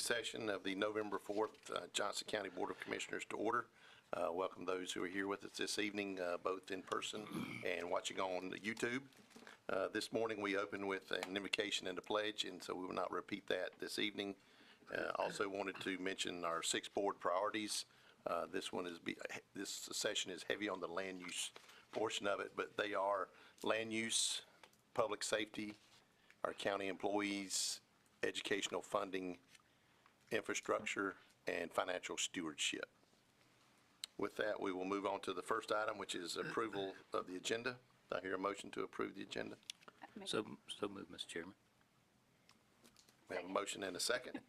session of the November 4th Johnston County Board of Commissioners to order. Welcome those who are here with us this evening, both in person and watching on YouTube. This morning we opened with an invocation and a pledge, and so we will not repeat that this evening. Also wanted to mention our 6 board priorities. This session is heavy on the land use portion of it, but they are land use, public safety, our county employees, educational funding, infrastructure, and financial stewardship. With that, we will move on to the first item, which is approval of the agenda. I hear a motion to approve the agenda. So moved, Mr. Chairman. We have a motion and a second.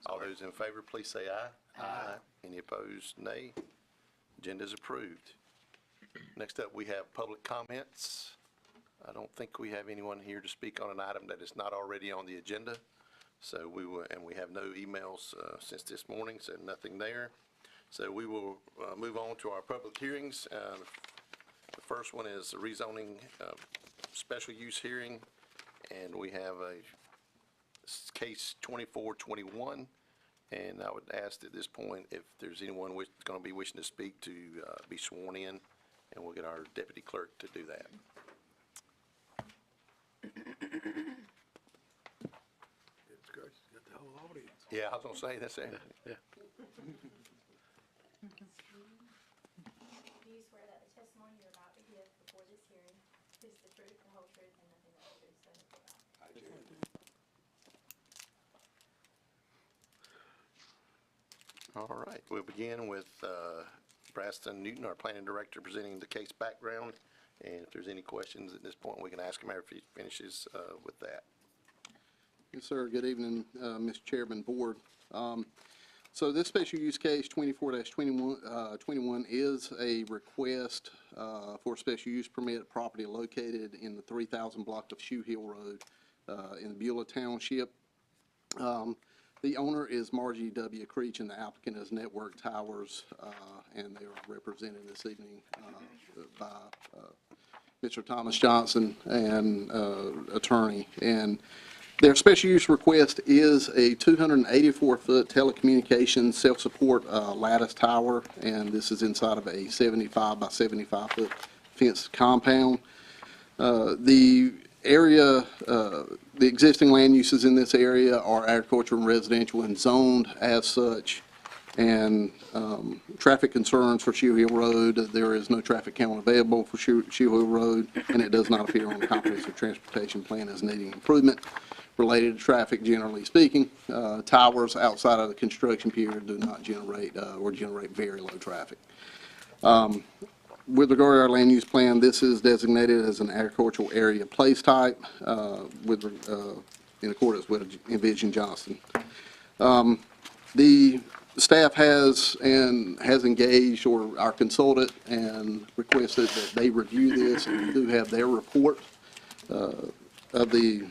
All those in favor, please say aye. Aye. Any opposed, nay. Agenda is approved. Next up, we have public comments. I don't think we have anyone here to speak on an item that is not already on the agenda. So we have no emails since this morning, so nothing there. So we will move on to our public hearings. The first one is the rezoning special use hearing, and we have a case 2421. And I would ask at this point if there's anyone going to be wishing to speak to be sworn in, and we'll get our deputy clerk to do that. Yeah, I was going to say, that's it. Yeah. Do you swear that the testimony you're about to give before this hearing is the truth, the whole truth, and nothing but the truth, so help you God? I do. All right, we'll begin with Braston Newton, our planning director, presenting the case background. And if there's any questions at this point, we can ask him after he finishes with that. Yes, sir. Good evening, Mr. Chairman, Board. So this special use case 24-21 is a request for a special use permit property located in the 3000 block of Shoe Hill Road in Beulah Township. The owner is Margie W. Creech, and the applicant is Network Towers, and they are represented this evening by Mr. Thomas Johnston and attorney. And their special use request is a 284-foot telecommunications self-support lattice tower, and this is inside of a 75 by 75-foot fenced compound. The area, the existing land uses in this area are agricultural and residential and zoned as such. And traffic concerns for Shoe Hill Road, there is no traffic count available for Shoe Hill Road, and it does not appear on the comprehensive transportation plan as needing improvement related to traffic, generally speaking. Towers outside of the construction period do not generate or generate very low traffic. With regard to our land use plan, this is designated as an agricultural area place type in accordance with Envision Johnston. The staff has engaged, or our consultant, and requested that they review this, and we do have their report of the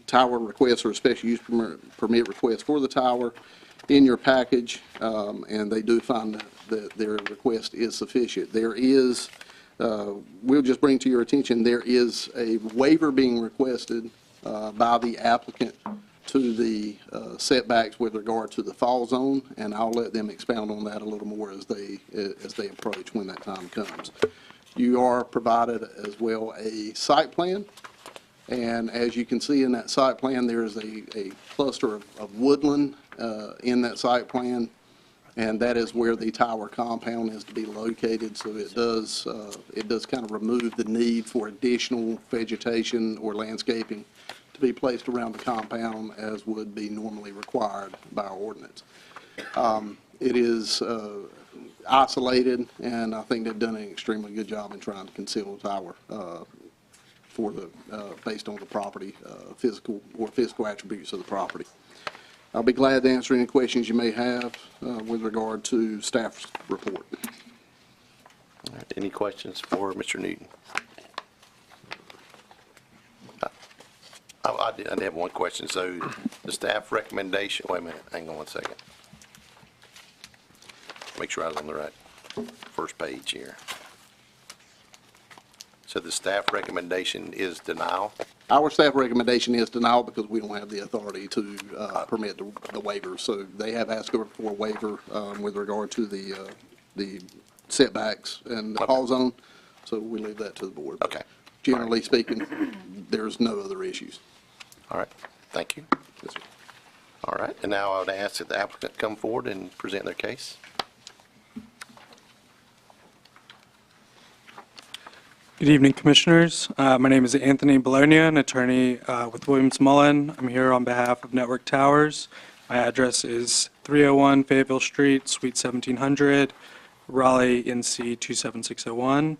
tower request or special use permit request for the tower in your package, and they do find that their request is sufficient. There is, we'll just bring to your attention, there is a waiver being requested by the applicant to the setbacks with regard to the fall zone, and I'll let them expound on that a little more as they approach when that time comes. You are provided as well a site plan, and as you can see in that site plan, there is a cluster of woodland in that site plan, and that is where the tower compound is to be located. So it does kind of remove the need for additional vegetation or landscaping to be placed around the compound as would be normally required by our ordinance. It is isolated, and I think they've done an extremely good job in trying to conceal the tower based on the property physical attributes of the property. I'll be glad to answer any questions you may have with regard to staff's report. All right, any questions for Mr. Newton? I did have one question. So the staff recommendation, wait a minute, hang on one second. Make sure I was on the right first page here. So the staff recommendation is denial. Our staff recommendation is denial because we don't have the authority to permit the waiver. So they have asked for a waiver with regard to the setbacks and the fall zone. So we leave that to the board. Okay. Generally speaking, there's no other issues. All right, thank you. Yes, sir. All right, and now I would ask that the applicant come forward and present their case. Good evening, Commissioners. My name is Anthony Bologna, an attorney with Williams Mullen. I'm here on behalf of Network Towers. My address is 301 Fayetteville Street, Suite 1700, Raleigh, NC 27601.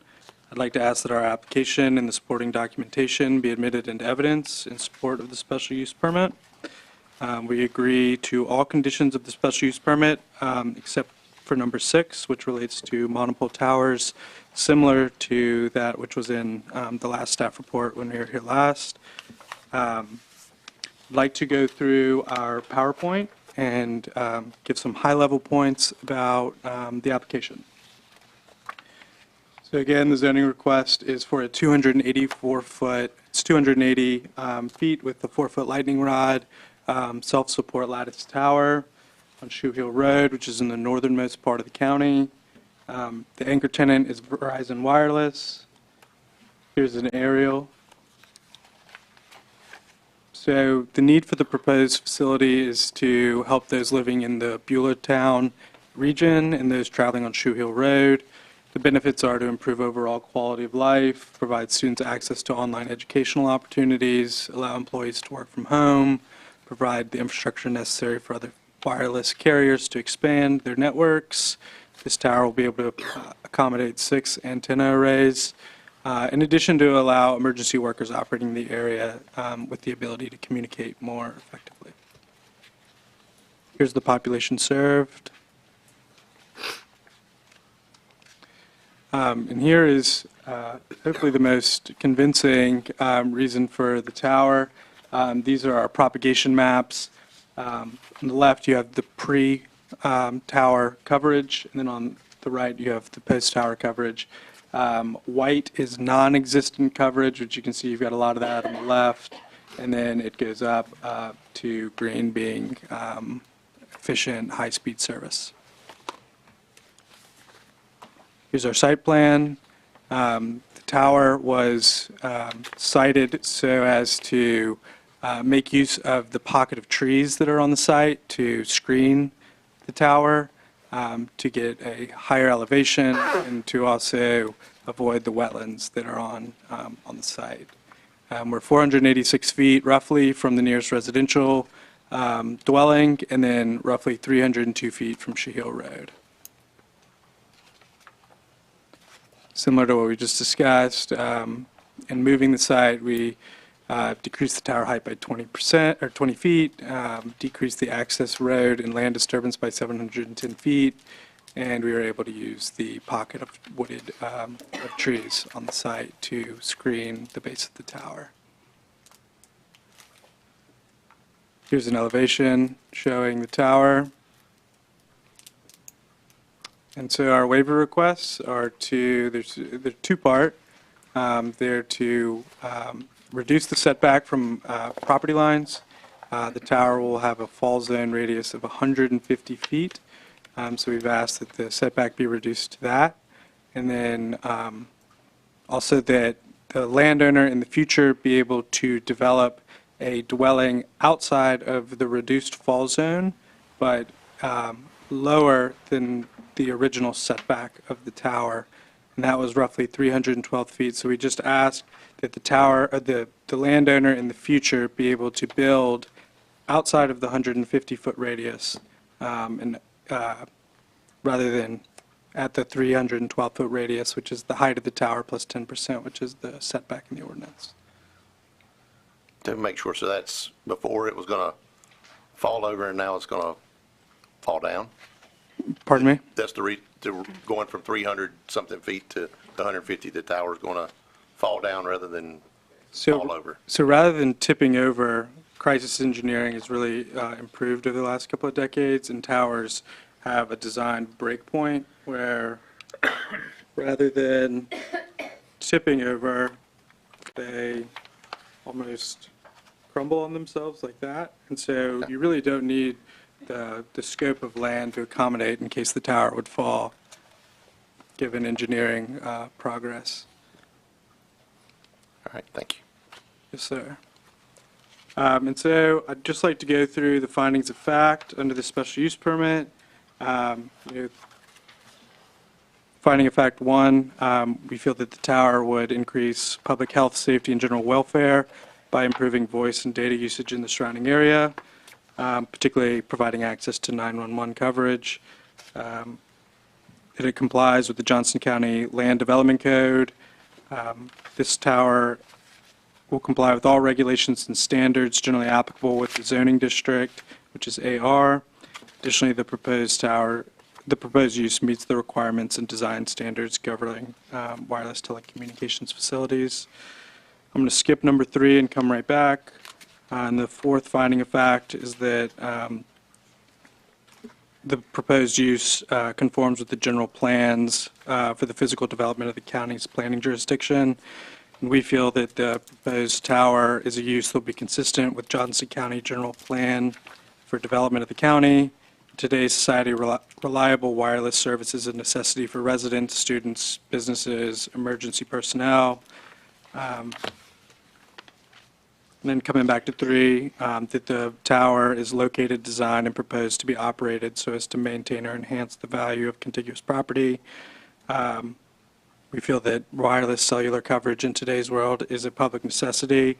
I'd like to ask that our application and the supporting documentation be admitted into evidence in support of the special use permit. We agree to all conditions of the special use permit except for number 6, which relates to monopole towers, similar to that which was in the last staff report when we were here last. I'd like to go through our PowerPoint and give some high-level points about the application. So again, the zoning request is for a 284-foot, it's 280 feet with a 4-foot lightning rod, self-support lattice tower on Shoe Hill Road, which is in the northernmost part of the county. The anchor tenant is Verizon Wireless. Here's an aerial. So the need for the proposed facility is to help those living in the Beulahtown region and those traveling on Shoe Hill Road. The benefits are to improve overall quality of life, provide students access to online educational opportunities, allow employees to work from home, provide the infrastructure necessary for other wireless carriers to expand their networks. This tower will be able to accommodate 6 antenna arrays, in addition to allow emergency workers operating in the area with the ability to communicate more effectively. Here's the population served. And here is hopefully the most convincing reason for the tower. These are our propagation maps. On the left, you have the pre-tower coverage, and then on the right, you have the post-tower coverage. White is non-existent coverage, which you can see you've got a lot of that on the left, and then it goes up to green being efficient, high-speed service. Here's our site plan. The tower was sited so as to make use of the pocket of trees that are on the site to screen the tower, to get a higher elevation, and to also avoid the wetlands that are on the site. We're 486 feet roughly from the nearest residential dwelling, and then roughly 302 feet from Shoe Hill Road. Similar to what we just discussed, in moving the site, we decreased the tower height by 20% or 20 feet, decreased the access road and land disturbance by 710 feet, and we were able to use the pocket of wooded of trees on the site to screen the base of the tower. Here's an elevation showing the tower. And so our waiver requests are they're two-part. They're to reduce the setback from property lines. The tower will have a fall zone radius of 150 feet. So we've asked that the setback be reduced to that. And then also that the landowner in the future be able to develop a dwelling outside of the reduced fall zone, but lower than the original setback of the tower, and that was roughly 312 feet. So we just asked that the tower, the landowner in the future be able to build outside of the 150-foot radius, and rather than at the 312-foot radius, which is the height of the tower plus 10%, which is the setback in the ordinance. To make sure, so that's before it was going to fall over and now it's going to fall down? Pardon me? That's going from 300-something feet to the 150, the tower's going to fall down rather than fall over. So rather than tipping over, crisis engineering has really improved over the last couple of decades, and towers have a designed break point where rather than tipping over, they almost crumble on themselves like that. And so you really don't need the scope of land to accommodate in case the tower would fall, given engineering progress. All right, thank you. Yes, sir. And so I'd just like to go through the findings of fact under the special use permit. Finding of fact 1, we feel that the tower would increase public health, safety, and general welfare by improving voice and data usage in the surrounding area, particularly providing access to 911 coverage. That it complies with the Johnston County Land Development Code. This tower will comply with all regulations and standards generally applicable with the zoning district, which is AR. Additionally, the proposed use meets the requirements and design standards governing wireless telecommunications facilities. I'm going to skip number 3 and come right back. And the fourth finding of fact is that the proposed use conforms with the general plans for the physical development of the county's planning jurisdiction. And we feel that the proposed tower is a use that will be consistent with Johnston County General Plan for Development of the county. In today's society, reliable wireless service is a necessity for residents, students, businesses, emergency personnel. And then coming back to 3, that the tower is located, designed, and proposed to be operated so as to maintain or enhance the value of contiguous property. We feel that wireless cellular coverage in today's world is a public necessity,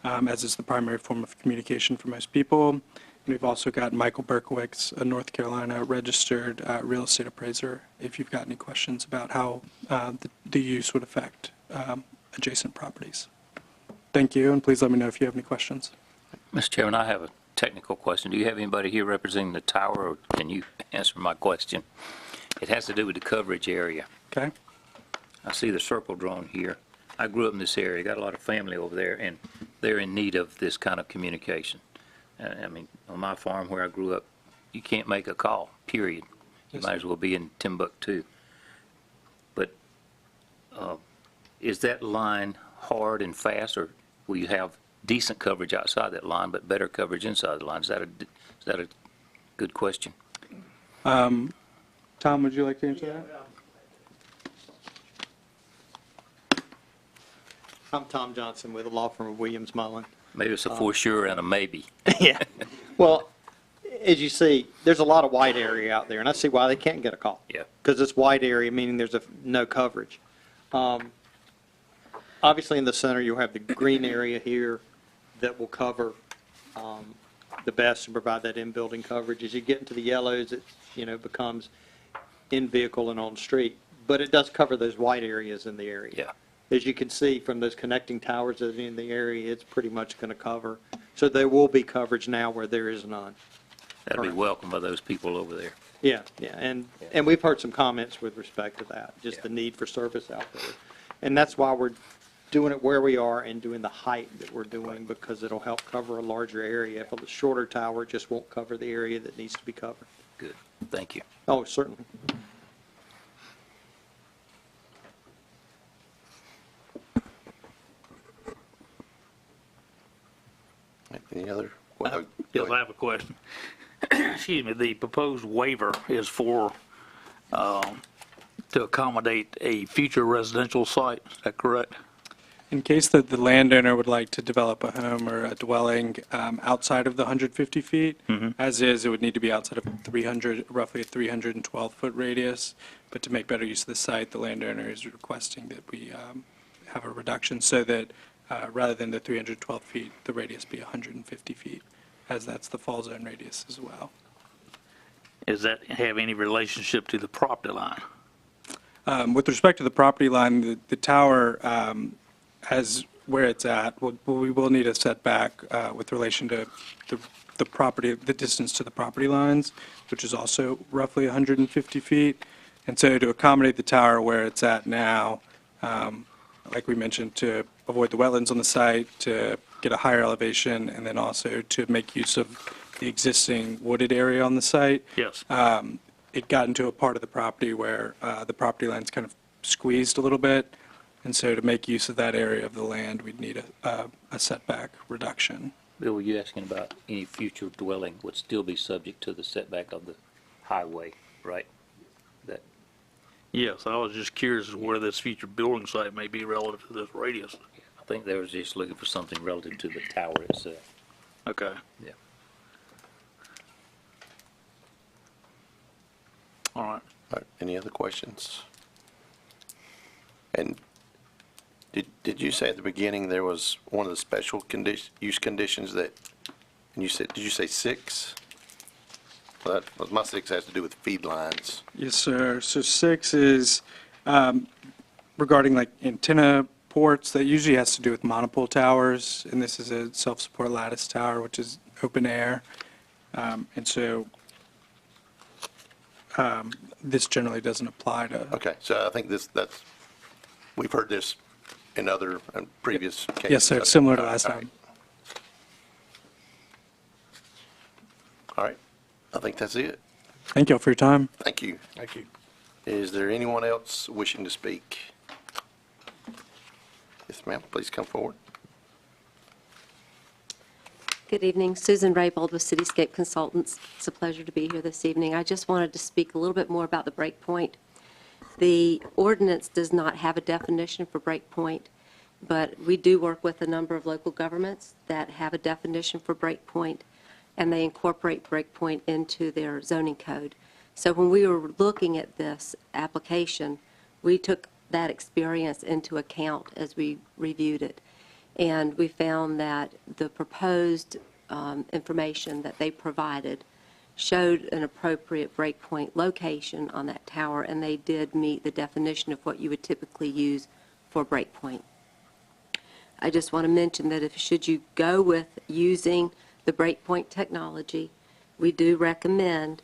as is the primary form of communication for most people. And we've also got Michael Berkowitz, a North Carolina registered real estate appraiser, if you've got any questions about how the use would affect adjacent properties. Thank you, and please let me know if you have any questions. Mr. Chairman, I have a technical question. Do you have anybody here representing the tower, or can you answer my question? It has to do with the coverage area. Okay? I see the circle drawn here. I grew up in this area, got a lot of family over there, and they're in need of this kind of communication. I mean, on my farm where I grew up, you can't make a call, period. You might as well be in Timbuktu. But is that line hard and fast, or will you have decent coverage outside that line, but better coverage inside the line? Is that a good question? Tom, would you like to answer that? I'm Tom Johnston with the law firm of Williams Mullen. Maybe it's a for sure and a maybe. Yeah. Well, as you see, there's a lot of white area out there, and I see why they can't get a call. Yeah. Because it's white area, meaning there's no coverage. Obviously, in the center, you'll have the green area here that will cover the best and provide that in-building coverage. As you get into the yellows, it becomes in-vehicle and on-street. But it does cover those white areas in the area. Yeah. As you can see from those connecting towers that are in the area, it's pretty much going to cover. So there will be coverage now where there is none. That'd be welcome by those people over there. Yeah, and we've heard some comments with respect to that, just the need for service out there. And that's why we're doing it where we are and doing the height that we're doing, because it'll help cover a larger area. If a shorter tower just won't cover the area that needs to be covered. Good. Thank you. Oh, certainly. Any other? Yes, I have a question. Excuse me, the proposed waiver is for, to accommodate a future residential site, is that correct? In case that the landowner would like to develop a home or a dwelling outside of the 150 feet, as is, it would need to be outside of roughly a 312-foot radius. But to make better use of the site, the landowner is requesting that we have a reduction so that rather than the 312 feet, the radius be 150 feet, as that's the fall zone radius as well. Does that have any relationship to the property line? With respect to the property line, the tower, as where it's at, we will need a setback with relation to the property, the distance to the property lines, which is also roughly 150 feet. And so to accommodate the tower where it's at now, like we mentioned, to avoid the wetlands on the site, to get a higher elevation, and then also to make use of the existing wooded area on the site. Yes. It got into a part of the property where the property line's kind of squeezed a little bit, And so to make use of that area of the land, we'd need a setback reduction. Bill, were you asking about any future dwelling would still be subject to the setback of the highway, right? That, Yes, I was just curious as where this future building site may be relative to this radius. I think they were just looking for something relative to the tower itself. Okay. Yeah. All right. All right, any other questions? And did you say at the beginning there was one of the special use conditions that, and you said, did you say 6? Well, my 6 has to do with feed lines. Yes, sir. So 6 is regarding like antenna ports. That usually has to do with monopole towers, and this is a self-support lattice tower, which is open air. And so this generally doesn't apply to. Okay, so I think we've heard this in other previous cases. Yes, sir. Similar to All right, last all right. time. All right, I think that's it. Thank you all for your time. Thank you. Thank you. Is there anyone else wishing to speak? Yes, ma'am, please come forward. Good evening. Susan Raybold with Cityscape Consultants. It's a pleasure to be here this evening. I just wanted to speak a little bit more about the breakpoint. The ordinance does not have a definition for breakpoint, but we do work with a number of local governments that have a definition for breakpoint, and they incorporate breakpoint into their zoning code. So when we were looking at this application, we took that experience into account as we reviewed it. And we found that the proposed information that they provided showed an appropriate breakpoint location on that tower, and they did meet the definition of what you would typically use for breakpoint. I just want to mention that should you go with using the breakpoint technology, we do recommend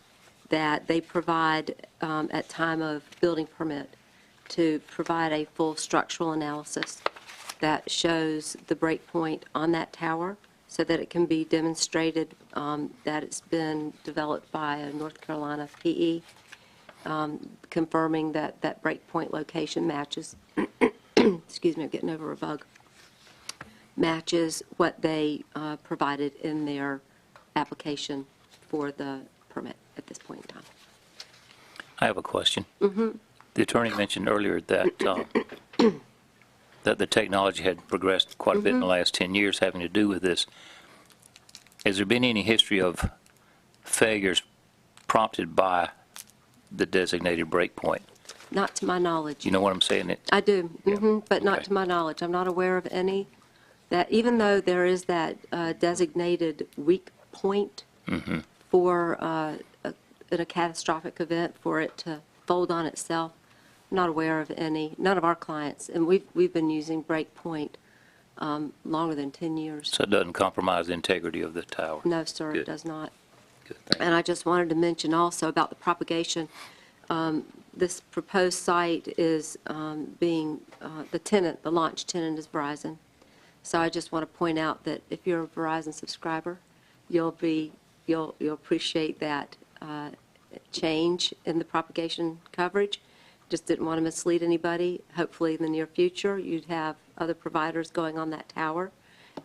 that they provide, at time of building permit, to provide a full structural analysis that shows the breakpoint on that tower so that it can be demonstrated that it's been developed by a North Carolina PE, confirming that that breakpoint location matches, excuse me, I'm getting over a bug, matches what they provided in their application for the permit at this point in time. I have a question. The attorney mentioned earlier that that the technology had progressed quite a bit in the last 10 years having to do with this. Has there been any history of failures prompted by the designated breakpoint? Not to my knowledge. You know what I'm saying? I do, but not Okay. to my knowledge. I'm not aware of any that, even though there is that designated weak point for in a catastrophic event for it to fold on itself, I'm not aware of any. None of our clients, and we've been using breakpoint longer than 10 years. So it doesn't compromise the integrity of the tower? No, sir, it Good. does not. Good, thank you. And I just wanted to mention also about the propagation. This proposed site is being, the launch tenant is Verizon. So I just want to point out that if you're a Verizon subscriber, you'll appreciate that change in the propagation coverage. Just didn't want to mislead anybody. Hopefully in the near future, you'd have other providers going on that tower,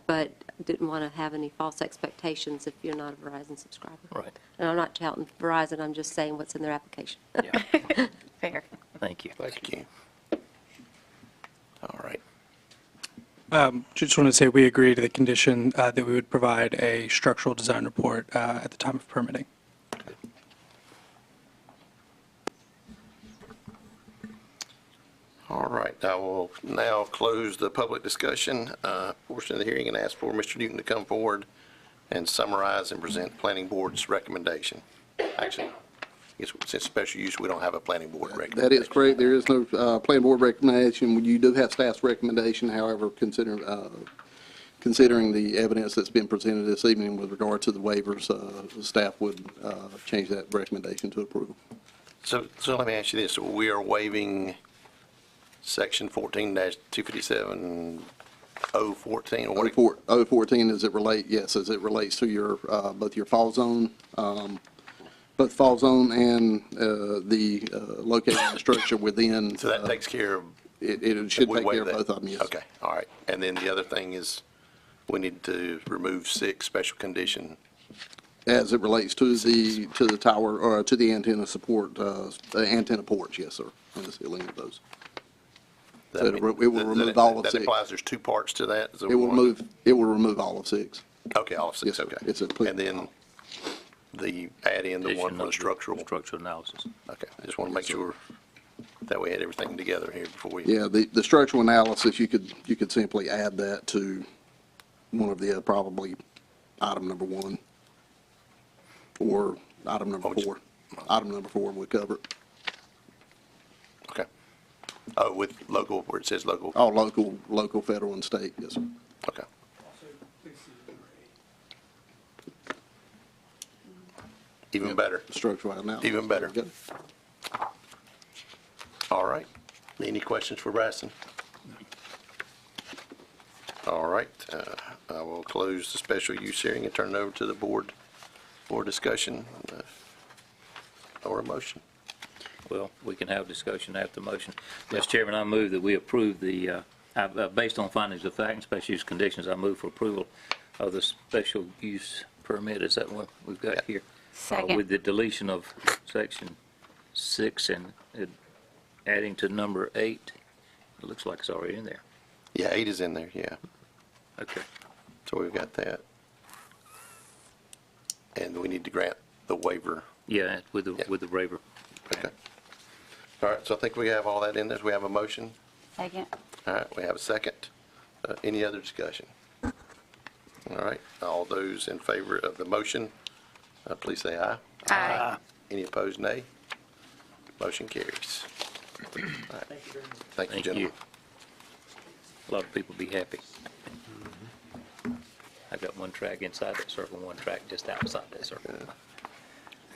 but didn't want to have any false expectations if you're not a Verizon subscriber. Right. And I'm not touting Verizon, I'm just saying what's in their application. Yeah. Fair. Thank you. Thank you. All right. Just want to say we agree to the condition that we would provide a structural design report at the time of permitting. All right, I will now close the public discussion portion of the hearing and ask for Mr. Newton to come forward and summarize and present the planning board's recommendation. Actually, I guess since special use, we don't have a planning board recommendation. That is correct. There is no planning board recommendation. You do have staff's recommendation, however, considering the evidence that's been presented this evening with regard to the waivers, staff would change that recommendation to approval. So let me ask you this. We are waiving Section 14-257-014, or what? 014 as it relates to your, both your fall zone, both fall zone and the location of the structure within. So that takes care It should We take care waive of that? both of them, yes. Okay, all right. And then the other thing is, we need to remove 6, special condition. As it relates to the tower, or to the antenna support, the antenna ports, yes, sir, and the ceiling of those. That So it mean- will remove that- all of That 6. implies there's 2 parts to that? Is that It will what- remove all of 6. Okay, all of 6, Yes, sir. okay. It's a And then add in the one Addition for of the structural. Structural analysis. Okay, just want to make sure that we had everything together here before we. Yeah, the structural analysis, you could simply add that to one of the, probably item number 1, or item number 4. Item number 4 would cover it. Okay. Oh, with local, where it says local, All local, federal, and state, yes, sir. okay. Even better. Structural analysis. Even better. Good. All right. Any questions for Bryson? All right, I will close the special use hearing and turn it over to the board for discussion or a motion. Well, we can have discussion after the motion. Mr. Chairman, I move that we approve based on findings of fact and special use conditions, I move for approval of the special use permit. Is that what we've got here? Second. With the deletion of section 6 and adding to number 8. It looks like it's already in there. Yeah, 8 is in there, yeah. Okay. So we've got that. And we need to grant the waiver. Yeah, with Yeah. the waiver. Okay. All right, so I think we have all that in there. We have a motion. Second. All right, we have a second. Any other discussion? All right, all those in favor of the motion, please say aye. Aye. Any opposed, nay? Motion carries. All right. Thank you, Thank gentlemen. you. A lot of people be happy. I've got one track inside that circle, one track just outside that circle.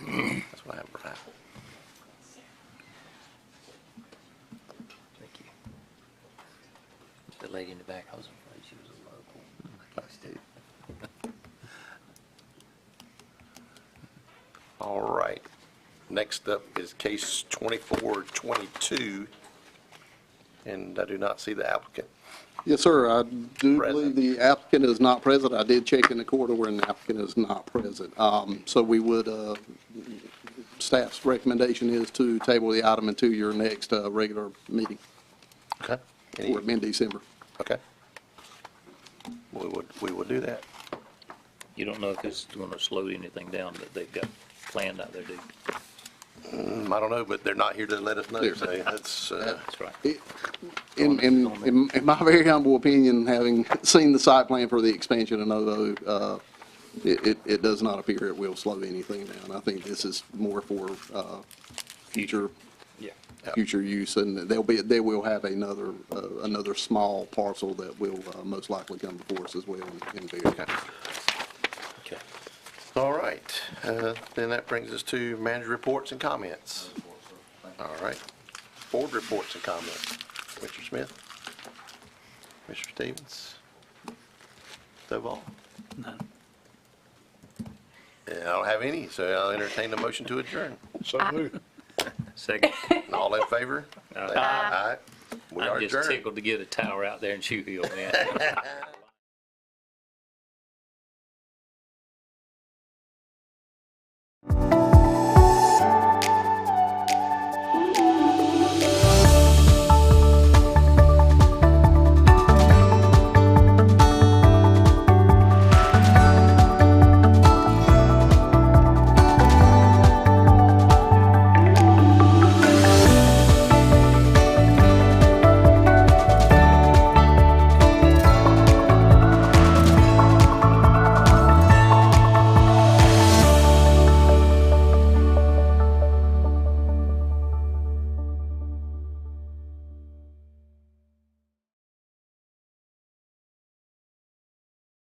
That's what happened, right? Thank you. The lady in the back, I was afraid she was a local. All right. Next up is case 2422, and I do not see the applicant. Yes, sir. I do Present. believe the applicant is not present. I did check in the quarter where the applicant is not present. So we would, staff's recommendation is to table the item until your next regular meeting, Okay. Any- or in December. Okay. We would do that. You don't know if it's going to slow anything down that they've got planned out there, do you? I don't know, but they're not here to let us know, so that's, That's right. In my very humble opinion, having seen the site plan for the expansion of Novo, it does not appear it will slow anything down. I think this is more for future Yeah. future use, and they will have another small parcel that will most likely come before us as well in Berry. okay. All right, then that brings us to manager reports and comments. All right, board reports and comments. Mr. Smith? Mr. Stevens? Stovall? None. And I don't have any, so I'll entertain a motion to adjourn. Second. All in favor? Aye. We are I'm just adjourned. tickled to get a tower out there in Shoe Hill, man.